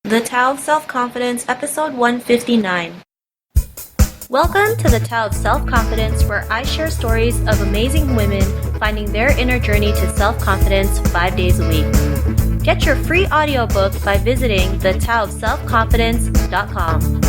The Tao of Self-Confidence, episode 159. Welcome to the Tao of Self-Confidence, where I share stories of amazing women finding their inner journey to self-confidence 5 days a week. Get your free audiobook by visiting thetaoofselfconfidence.com.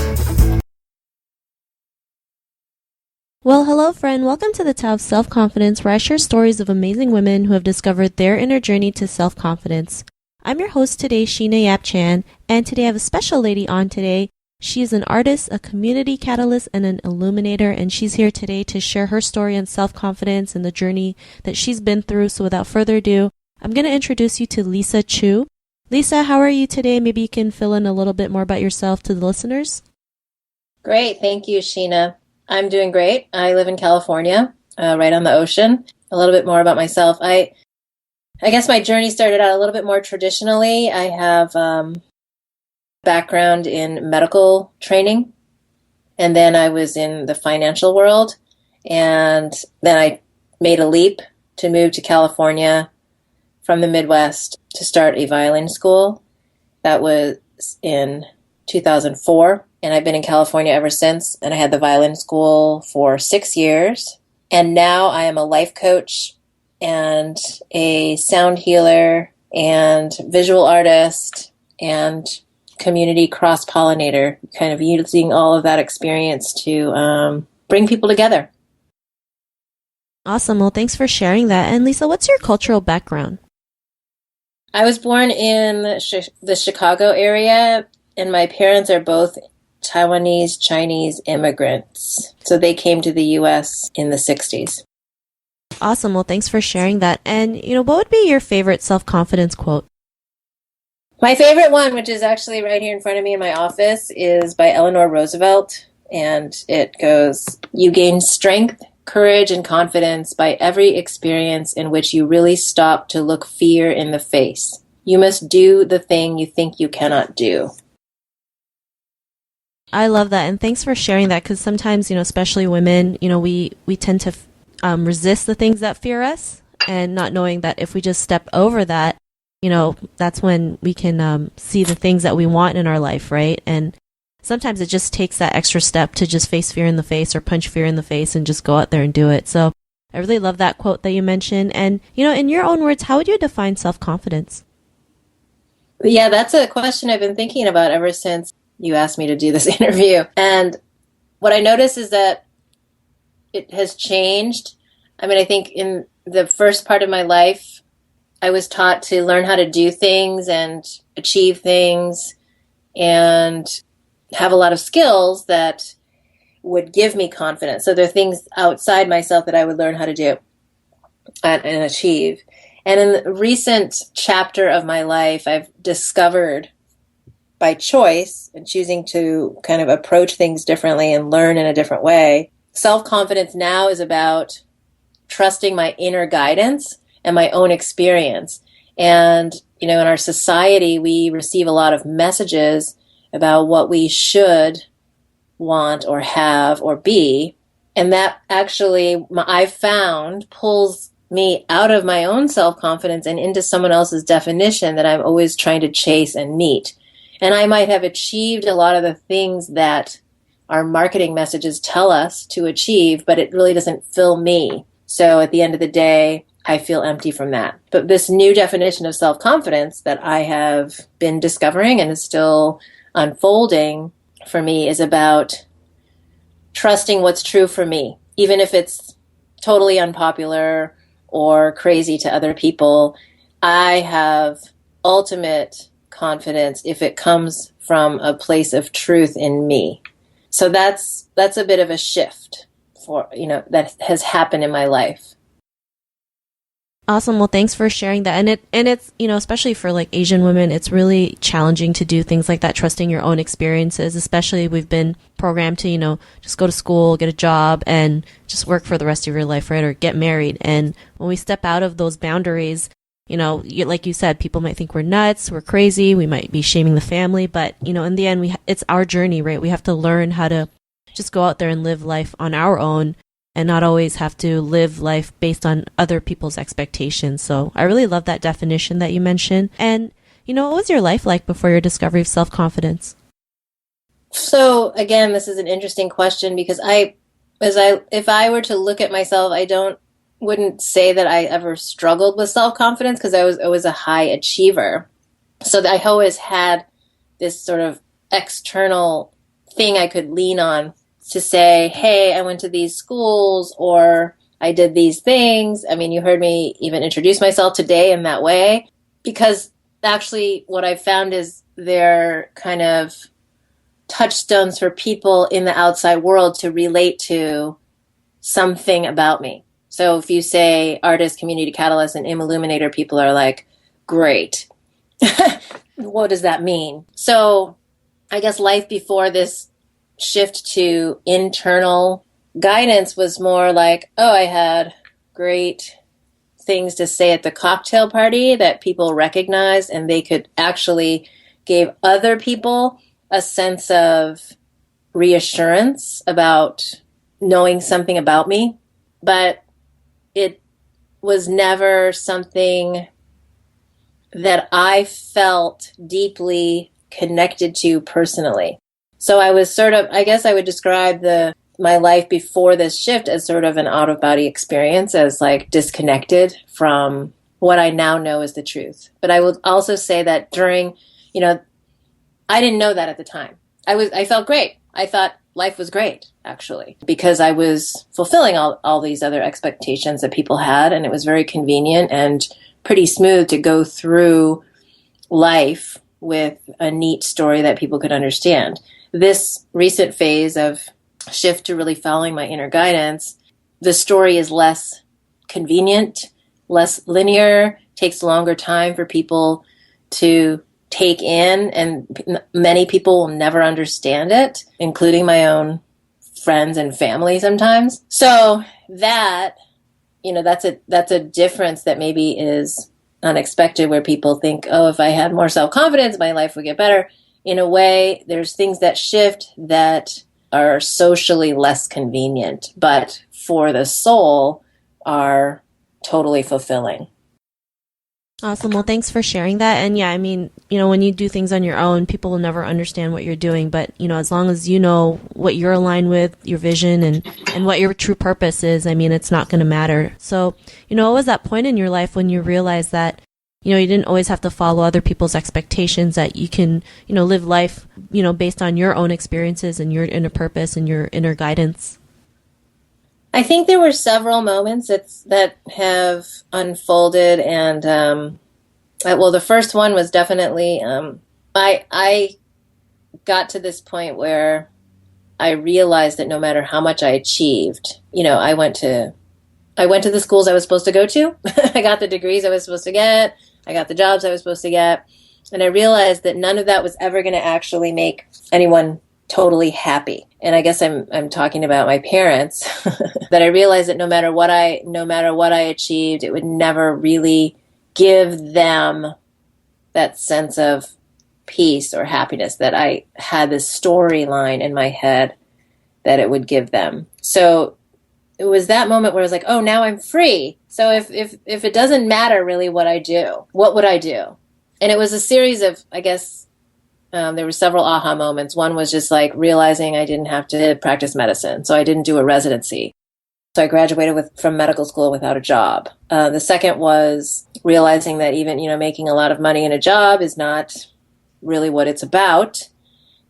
Well, hello friend. Welcome to the Tao of Self-Confidence, where I share stories of amazing women who have discovered their inner journey to self-confidence. I'm your host today, Sheena Yap Chan, and today I have a special lady on today. She is an artist, a community catalyst, and an illuminator, and she's here today to share her story on self-confidence and the journey that she's been through. So without further ado, I'm going to introduce you to Lisa Chu. Lisa, how are you today? Maybe you can fill in a little bit more about yourself to the listeners. Great. Thank you, Sheena. I'm doing great. I live in California, right on the ocean. A little bit more about myself. I guess my journey started out a little bit more traditionally. I have background in medical training, and then I was in the financial world, and then I made a leap to move to California from the Midwest to start a violin school. That was in 2004, and I've been in California ever since, and I had the violin school for 6 years, and now I am a life coach and a sound healer and visual artist and community cross-pollinator, kind of using all of that experience to bring people together. Awesome. Well, thanks for sharing that. And Lisa, what's your cultural background? I was born in the Chicago area, and my parents are both Taiwanese Chinese immigrants. So they came to the U.S. in the 60s. Awesome. Well, thanks for sharing that. And, what would be your favorite self-confidence quote? My favorite one, which is actually right here in front of me in my office, is by Eleanor Roosevelt. And it goes, "You gain strength, courage, and confidence by every experience in which you really stop to look fear in the face. You must do the thing you think you cannot do." I love that. And thanks for sharing that, because sometimes, especially women, we tend to resist the things that fear us, and not knowing that if we just step over that, that's when we can see the things that we want in our life, right? And sometimes it just takes that extra step to just face fear in the face or punch fear in the face and just go out there and do it. So I really love that quote that you mentioned. And, in your own words, how would you define self-confidence? Yeah, that's a question I've been thinking about ever since you asked me to do this interview. And what I notice is that it has changed. I mean, I think in the first part of my life, I was taught to learn how to do things and achieve things and have a lot of skills that would give me confidence. So there are things outside myself that I would learn how to do and achieve. And in the recent chapter of my life, I've discovered by choice and choosing to kind of approach things differently and learn in a different way. Self-confidence now is about trusting my inner guidance and my own experience. And, in our society, we receive a lot of messages about what we should want or have or be. And that actually, I've found, pulls me out of my own self-confidence and into someone else's definition that I'm always trying to chase and meet. And I might have achieved a lot of the things that our marketing messages tell us to achieve, but it really doesn't fill me. So at the end of the day, I feel empty from that. But this new definition of self-confidence that I have been discovering and is still unfolding for me is about trusting what's true for me, even if it's totally unpopular or crazy to other people. I have ultimate confidence if it comes from a place of truth in me. So that's a bit of a shift for, that has happened in my life. Awesome. Well, thanks for sharing that. And it's, especially for like Asian women, it's really challenging to do things like that, trusting your own experiences, especially we've been programmed to, just go to school, get a job, and just work for the rest of your life, right? Or get married. And when we step out of those boundaries, like you said, people might think we're nuts, we're crazy, we might be shaming the family, but, in the end, it's our journey, right? We have to learn how to just go out there and live life on our own and not always have to live life based on other people's expectations. So I really love that definition that you mentioned. And, what was your life like before your discovery of self-confidence? So again, this is an interesting question because if I were to look at myself, wouldn't say that I ever struggled with self-confidence because I was a high achiever. So I always had this sort of external thing I could lean on to say, hey, I went to these schools or I did these things. I mean, you heard me even introduce myself today in that way because actually what I found is they're kind of touchstones for people in the outside world to relate to something about me. So if you say artist, community catalyst, and illuminator, people are like, great. What does that mean? So I guess life before this shift to internal guidance was more like, oh, I had great things to say at the cocktail party that people recognized and they could actually give other people a sense of reassurance about knowing something about me. But it was never something that I felt deeply connected to personally. So I was sort of, I guess I would describe my life before this shift as sort of an out-of-body experience, as like disconnected from what I now know is the truth. But I would also say that during, I didn't know that at the time. I felt great. I thought life was great, actually, because I was fulfilling all these other expectations that people had, and it was very convenient and pretty smooth to go through life with a neat story that people could understand. This recent phase of shift to really following my inner guidance, the story is less convenient, less linear, takes longer time for people to take in, and many people will never understand it, including my own friends and family sometimes. So that's a difference that maybe is unexpected, where people think, oh, if I had more self-confidence, my life would get better. In a way, there's things that shift that are socially less convenient, but for the soul are totally fulfilling. Awesome. Well, thanks for sharing that. And yeah, I mean, when you do things on your own, people will never understand what you're doing. But, as long as you know what you're aligned with, your vision and what your true purpose is, I mean, it's not going to matter. So, what was that point in your life when you realized that, you didn't always have to follow other people's expectations, that you can, live life, based on your own experiences and your inner purpose and your inner guidance? I think there were several moments that have unfolded, and the first one was definitely I got to this point where I realized that no matter how much I achieved, I went to the schools I was supposed to go to. I got the degrees I was supposed to get. I got the jobs I was supposed to get, and I realized that none of that was ever going to actually make anyone totally happy. And I guess I'm talking about my parents. That I realized that no matter what I achieved, it would never really give them that sense of peace or happiness that I had this storyline in my head that it would give them. So it was that moment where I was like, oh, now I'm free. So if it doesn't matter really what I do, what would I do? And it was a series of, I guess, there were several aha moments. One was just like realizing I didn't have to practice medicine, so I didn't do a residency. So I graduated from medical school without a job. The second was realizing that even, making a lot of money in a job is not really what it's about.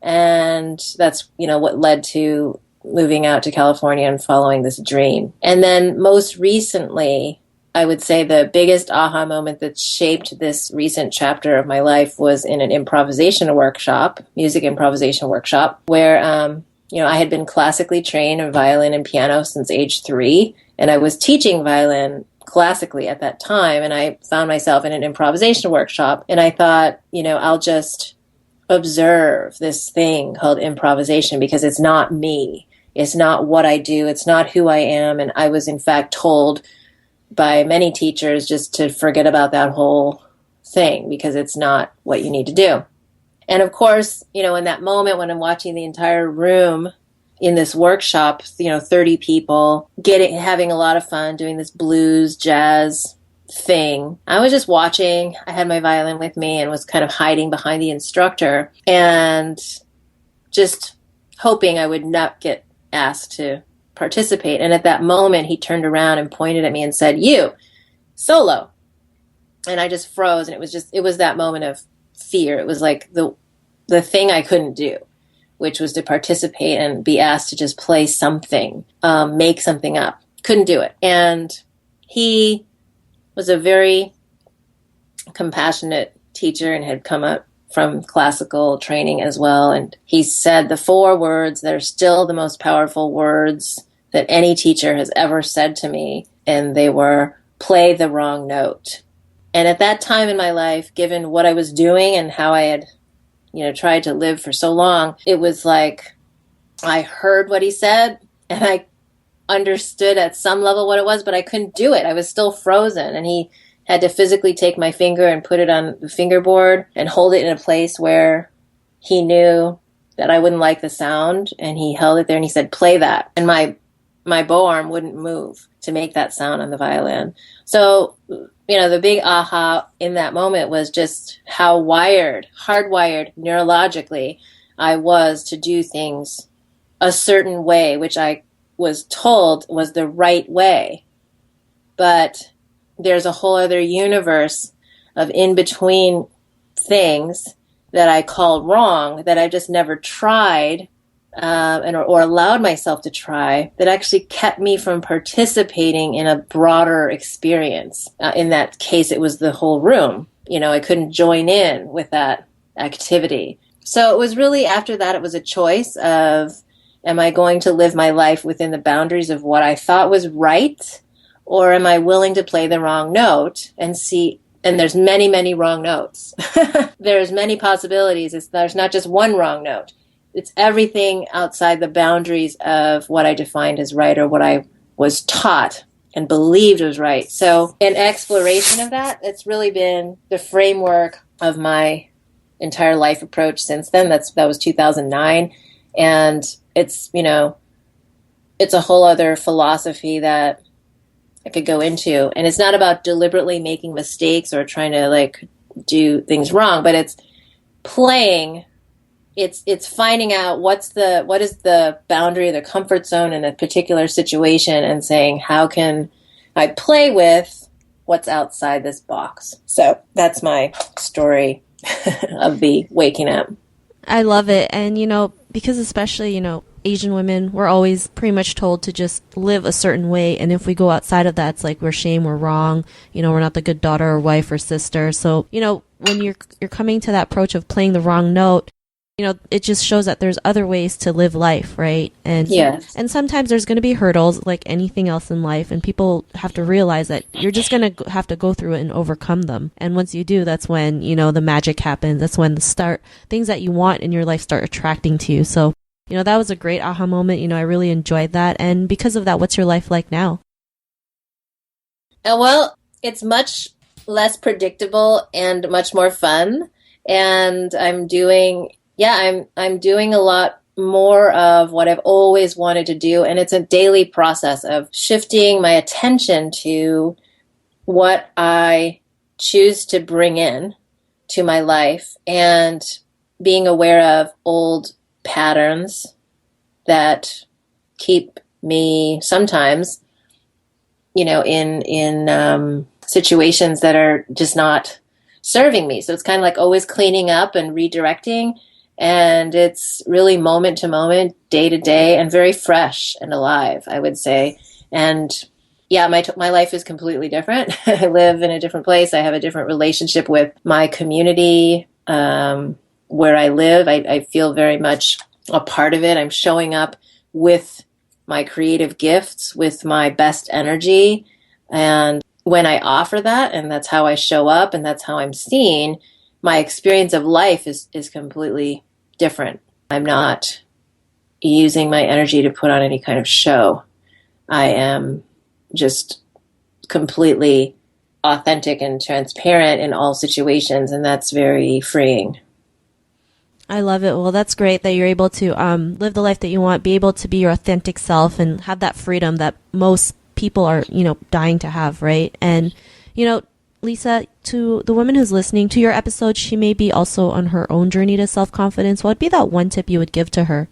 And that's, what led to moving out to California and following this dream. And then most recently, I would say the biggest aha moment that shaped this recent chapter of my life was in an improvisation workshop, music improvisation workshop, where, I had been classically trained in violin and piano since age 3, and I was teaching violin classically at that time, and I found myself in an improvisation workshop, and I thought, I'll just observe this thing called improvisation because it's not me. It's not what I do. It's not who I am. And I was, in fact, told by many teachers just to forget about that whole thing because it's not what you need to do. And of course, in that moment when I'm watching the entire room in this workshop, 30 people having a lot of fun doing this blues, jazz thing. I was just watching. I had my violin with me and was kind of hiding behind the instructor and just hoping I would not get asked to participate. And at that moment, he turned around and pointed at me and said, "You, solo." And I just froze. And it was that moment of fear. It was like the thing I couldn't do, which was to participate and be asked to just play something, make something up. Couldn't do it. And he was a very compassionate teacher and had come up from classical training as well. And he said the 4 words that are still the most powerful words that any teacher has ever said to me. And they were, "Play the wrong note." And at that time in my life, given what I was doing and how I had, tried to live for so long, it was like I heard what he said and I understood at some level what it was, but I couldn't do it. I was still frozen. And he had to physically take my finger and put it on the fingerboard and hold it in a place where he knew that I wouldn't like the sound. And he held it there and he said, "Play that." And my bow arm wouldn't move to make that sound on the violin. So, the big aha in that moment was just how hardwired neurologically I was to do things a certain way, which I was told was the right way. But there's a whole other universe of in-between things that I call wrong that I just never tried or allowed myself to try, that actually kept me from participating in a broader experience. In that case, it was the whole room. I couldn't join in with that activity. So it was really, after that, it was a choice of, am I going to live my life within the boundaries of what I thought was right? Or am I willing to play the wrong note and see? And there's many, many wrong notes. There's many possibilities. There's not just one wrong note. It's everything outside the boundaries of what I defined as right or what I was taught and believed was right. So an exploration of that, it's really been the framework of my entire life approach since then. That was 2009. And it's, it's a whole other philosophy that I could go into. And it's not about deliberately making mistakes or trying to do things wrong, but it's playing. It's finding out what is the boundary, the comfort zone in a particular situation, and saying, how can I play with what's outside this box? So that's my story of the waking up. I love it. And, because especially, Asian women, we're always pretty much told to just live a certain way. And if we go outside of that, it's like we're shame, we're wrong, we're not the good daughter or wife or sister. So, when you're coming to that approach of playing the wrong note, it just shows that there's other ways to live life, right? And yes. And sometimes there's going to be hurdles like anything else in life, and people have to realize that you're just going to have to go through it and overcome them. And once you do, that's when, the magic happens. That's when things that you want in your life start attracting to you. So, that was a great aha moment. I really enjoyed that. And because of that, what's your life like now? Well, it's much less predictable and much more fun. And I'm doing a lot more of what I've always wanted to do. And it's a daily process of shifting my attention to what I choose to bring in to my life and being aware of old patterns that keep me sometimes, in situations that are just not serving me. So it's kind of like always cleaning up and redirecting. And it's really moment to moment, day to day, and very fresh and alive, I would say. And yeah, my life is completely different. I live in a different place. I have a different relationship with my community where I live. I feel very much a part of it. I'm showing up with my creative gifts, with my best energy. And when I offer that, and that's how I show up, and that's how I'm seen, my experience of life is completely different. I'm not using my energy to put on any kind of show. I am just completely authentic and transparent in all situations, and that's very freeing. I love it. Well, that's great that you're able to live the life that you want, be able to be your authentic self, and have that freedom that most people are, dying to have, right? And Lisa, to the woman who's listening to your episode, she may be also on her own journey to self-confidence. What would be that one tip you would give to her?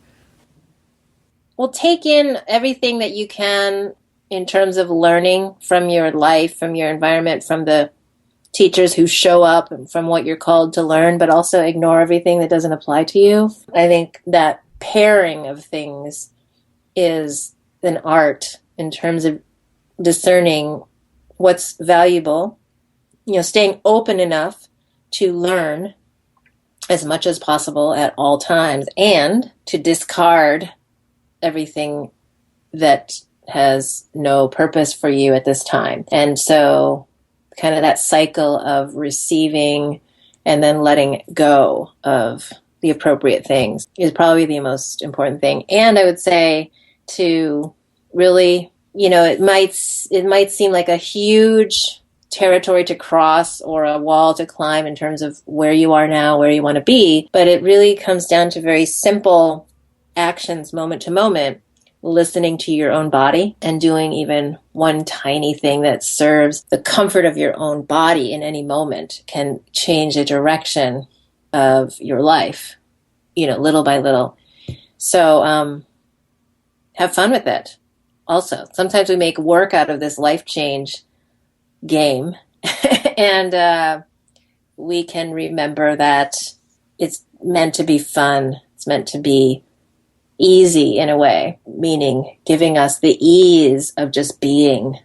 Well, take in everything that you can in terms of learning from your life, from your environment, from the teachers who show up, and from what you're called to learn, but also ignore everything that doesn't apply to you. I think that pairing of things is an art in terms of discerning what's valuable, staying open enough to learn as much as possible at all times, and to discard everything that has no purpose for you at this time. And so kind of that cycle of receiving and then letting go of the appropriate things is probably the most important thing. And I would say to really, it might seem like a huge territory to cross or a wall to climb in terms of where you are now, where you want to be, but it really comes down to very simple actions moment to moment, listening to your own body and doing even one tiny thing that serves the comfort of your own body in any moment can change the direction of your life, little by little. So have fun with it. Also, sometimes we make work out of this life change game and we can remember that it's meant to be fun. It's meant to be easy in a way, meaning giving us the ease of just being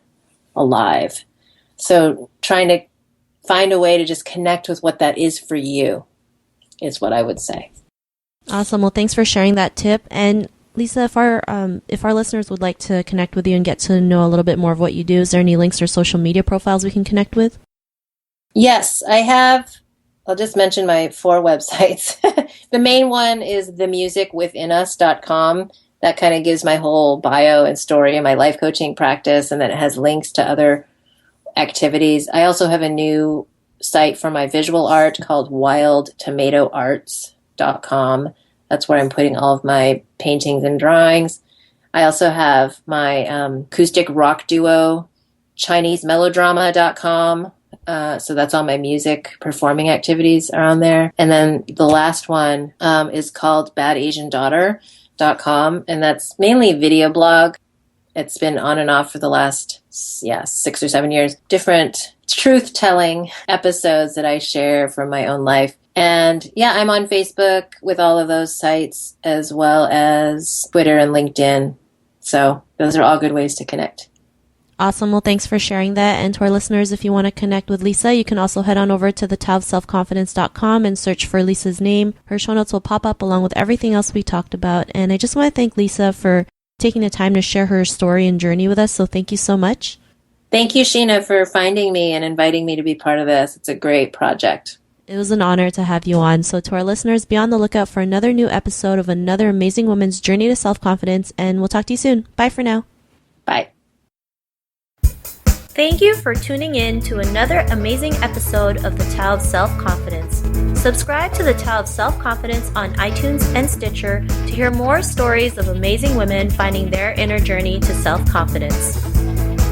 alive. So trying to find a way to just connect with what that is for you is what I would say. Awesome. Well, thanks for sharing that tip. And Lisa, if our listeners would like to connect with you and get to know a little bit more of what you do, is there any links or social media profiles we can connect with? Yes, I have. I'll just mention my 4 websites. The main one is themusicwithinus.com. That kind of gives my whole bio and story and my life coaching practice, and then it has links to other activities. I also have a new site for my visual art called wildtomatoarts.com. That's where I'm putting all of my paintings and drawings. I also have my acoustic rock duo, ChineseMelodrama.com. So that's all my music performing activities are on there. And then the last one is called badasiandaughter.com. And that's mainly a video blog. It's been on and off for the last 6 or 7 years. Different truth-telling episodes that I share from my own life. And I'm on Facebook with all of those sites, as well as Twitter and LinkedIn. So those are all good ways to connect. Awesome. Well, thanks for sharing that. And to our listeners, if you want to connect with Lisa, you can also head on over to thetaoofselfconfidence.com and search for Lisa's name. Her show notes will pop up along with everything else we talked about. And I just want to thank Lisa for taking the time to share her story and journey with us. So thank you so much. Thank you, Sheena, for finding me and inviting me to be part of this. It's a great project. It was an honor to have you on. So to our listeners, be on the lookout for another new episode of another amazing woman's journey to self-confidence. And we'll talk to you soon. Bye for now. Bye. Thank you for tuning in to another amazing episode of The Tao of Self-Confidence. Subscribe to The Tao of Self-Confidence on iTunes and Stitcher to hear more stories of amazing women finding their inner journey to self-confidence.